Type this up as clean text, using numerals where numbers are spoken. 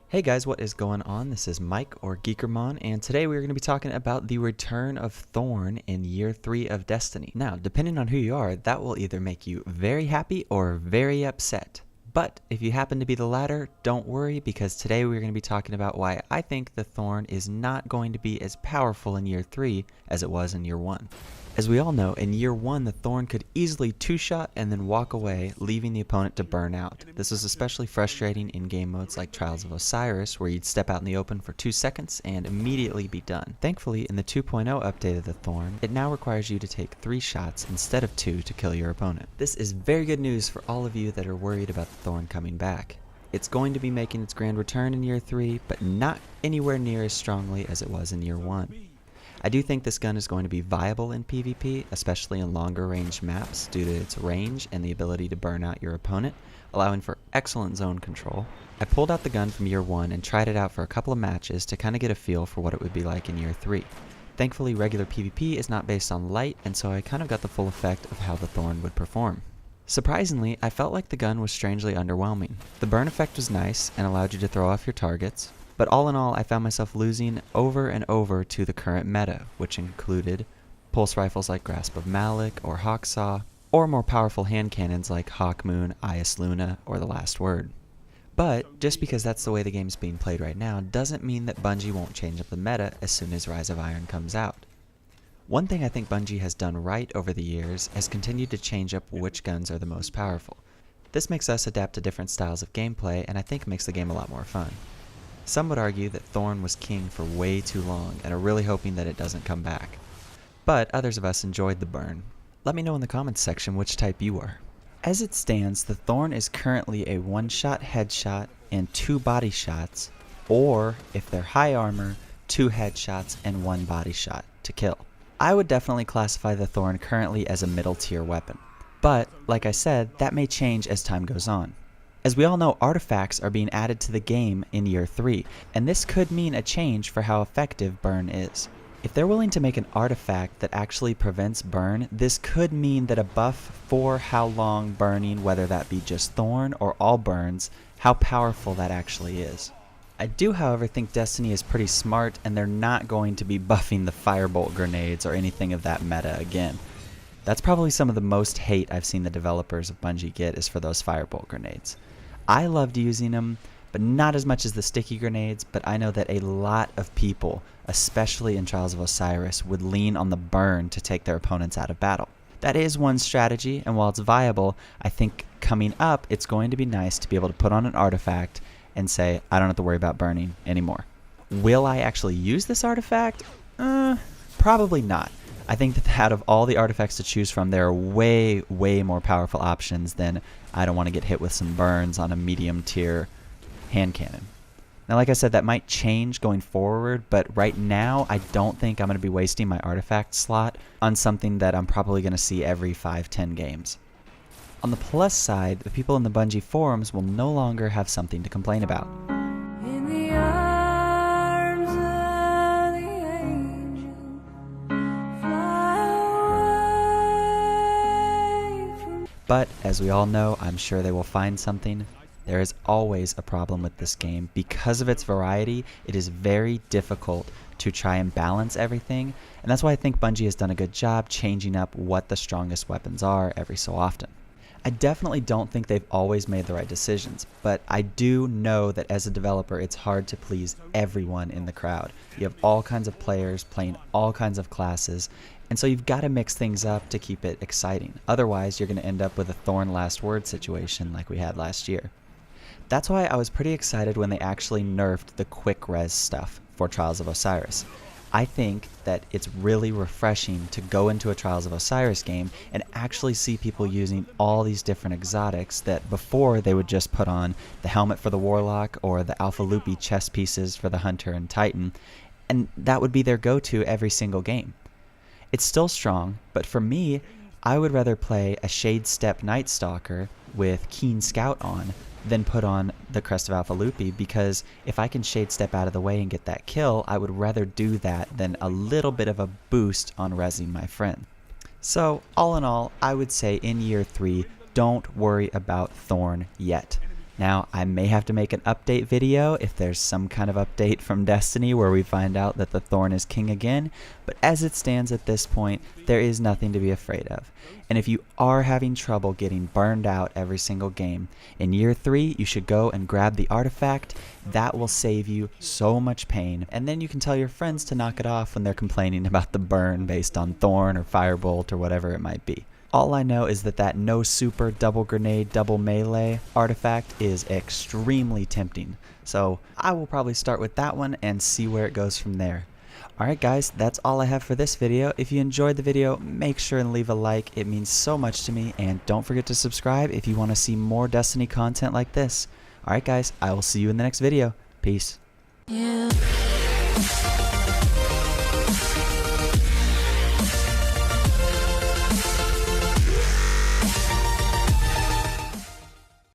Hey guys, what is going on? This is Mike or Geekermon, and today we're going to be talking about the return of Thorn in Year 3 of Destiny. Now, depending on who you are, that will either make you very happy or very upset. But if you happen to be the latter, don't worry, because today we're going to be talking about why I think the Thorn is not going to be as powerful in Year 3 as it was in Year 1. As we all know, in Year 1 the Thorn could easily two-shot and then walk away, leaving the opponent to burn out. This was especially frustrating in game modes like Trials of Osiris, where you'd step out in the open for 2 seconds and immediately be done. Thankfully, in the 2.0 update of the Thorn, it now requires you to take 3 shots instead of 2 to kill your opponent. This is very good news for all of you that are worried about the Thorn coming back. It's going to be making its grand return in Year 3, but not anywhere near as strongly as it was in Year 1. I do think this gun is going to be viable in PvP, especially in longer range maps due to its range and the ability to burn out your opponent, allowing for excellent zone control. I pulled out the gun from Year 1 and tried it out for a couple of matches to kind of get a feel for what it would be like in Year 3. Thankfully, regular PvP is not based on light, and so I kind of got the full effect of how the Thorn would perform. Surprisingly, I felt like the gun was strangely underwhelming. The burn effect was nice and allowed you to throw off your targets, but all in all, I found myself losing over and over to the current meta, which included pulse rifles like Grasp of Malik or Hawksaw, or more powerful hand cannons like Hawkmoon, Ias Luna, or The Last Word. But just because that's the way the game's being played right now doesn't mean that Bungie won't change up the meta as soon as Rise of Iron comes out. One thing I think Bungie has done right over the years has continued to change up which guns are the most powerful. This makes us adapt to different styles of gameplay, and I think makes the game a lot more fun. Some would argue that Thorn was king for way too long and are really hoping that it doesn't come back. But others of us enjoyed the burn. Let me know in the comments section which type you are. As it stands, the Thorn is currently a 1-shot headshot and 2 body shots, or if they're high armor, 2 headshots and 1 body shot to kill. I would definitely classify the Thorn currently as a middle tier weapon. But, like I said, that may change as time goes on. As we all know, artifacts are being added to the game in Year 3, and this could mean a change for how effective burn is. If they're willing to make an artifact that actually prevents burn, this could mean that a buff for how long burning, whether that be just Thorn or all burns, how powerful that actually is. I do, however, think Destiny is pretty smart, and they're not going to be buffing the firebolt grenades or anything of that meta again. That's probably some of the most hate I've seen the developers of Bungie get is for those firebolt grenades. I loved using them, but not as much as the sticky grenades, but I know that a lot of people, especially in Trials of Osiris, would lean on the burn to take their opponents out of battle. That is one strategy, and while it's viable, I think coming up it's going to be nice to be able to put on an artifact and say, I don't have to worry about burning anymore. Will I actually use this artifact? Probably not. I think that out of all the artifacts to choose from, there are way more powerful options than I don't want to get hit with some burns on a medium tier hand cannon. Now, like I said, that might change going forward, but right now I don't think I'm going to be wasting my artifact slot on something that I'm probably going to see every 5-10 games. On the plus side, the people in the Bungie forums will no longer have something to complain about. But, as we all know, I'm sure they will find something. There is always a problem with this game. Because of its variety, it is very difficult to try and balance everything, and that's why I think Bungie has done a good job changing up what the strongest weapons are every so often. I definitely don't think they've always made the right decisions, but I do know that as a developer it's hard to please everyone in the crowd. You have all kinds of players playing all kinds of classes, and so you've got to mix things up to keep it exciting. Otherwise, you're going to end up with a Thorn Last Word situation like we had last year. That's why I was pretty excited when they actually nerfed the quick res stuff for Trials of Osiris. I think that it's really refreshing to go into a Trials of Osiris game and actually see people using all these different exotics that before they would just put on the helmet for the Warlock or the Alpha Loopy chest pieces for the Hunter and Titan, and that would be their go-to every single game. It's still strong, but for me, I would rather play a Shade Step Night Stalker with Keen Scout on than put on the Crest of Alpha Loopy, because if I can Shade Step out of the way and get that kill, I would rather do that than a little bit of a boost on rezzing my friend. So, all in all, I would say in Year 3, don't worry about Thorn yet. Now, I may have to make an update video if there's some kind of update from Destiny where we find out that the Thorn is king again, but as it stands at this point, there is nothing to be afraid of. And if you are having trouble getting burned out every single game, in year 3 you should go and grab the artifact. That will save you so much pain, and then you can tell your friends to knock it off when they're complaining about the burn based on Thorn or Firebolt or whatever it might be. All I know is that no super, double grenade, double melee artifact is extremely tempting. So I will probably start with that one and see where it goes from there. Alright guys, that's all I have for this video. If you enjoyed the video, make sure and leave a like. It means so much to me. And don't forget to subscribe if you want to see more Destiny content like this. Alright guys, I will see you in the next video. Peace. Yeah.